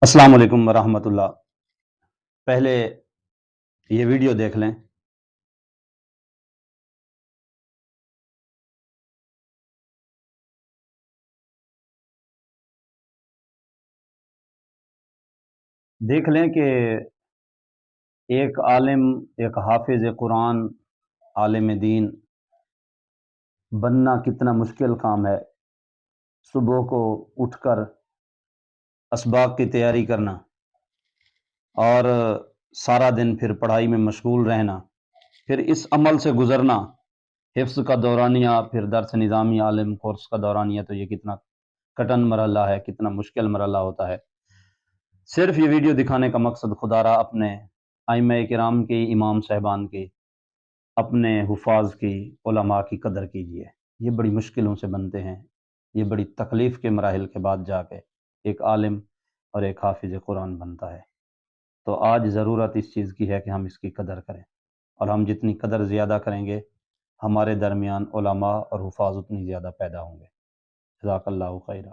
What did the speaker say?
السلام علیکم ورحمۃ اللہ۔ پہلے یہ ویڈیو دیکھ لیں۔ دیکھ لیں کہ ایک عالم، ایک حافظ قرآن، عالم دین بننا کتنا مشکل کام ہے۔ صبح کو اٹھ کر اسباق کی تیاری کرنا اور سارا دن پھر پڑھائی میں مشغول رہنا، پھر اس عمل سے گزرنا، حفظ کا دورانیہ، پھر درس نظامی عالم کورس کا دورانیہ، تو یہ کتنا کٹن مرحلہ ہے، کتنا مشکل مرحلہ ہوتا ہے۔ صرف یہ ویڈیو دکھانے کا مقصد خدا را اپنے ائمہ کرام کی، امام صاحبان کی، اپنے حفاظ کی، علماء کی قدر کیجیے۔ یہ بڑی مشکلوں سے بنتے ہیں، یہ بڑی تکلیف کے مراحل کے بعد جا کے ایک عالم اور ایک حافظ قرآن بنتا ہے۔ تو آج ضرورت اس چیز کی ہے کہ ہم اس کی قدر کریں، اور ہم جتنی قدر زیادہ کریں گے ہمارے درمیان علماء اور حفاظ اتنی زیادہ پیدا ہوں گے۔ جزاک اللہ خیرہ۔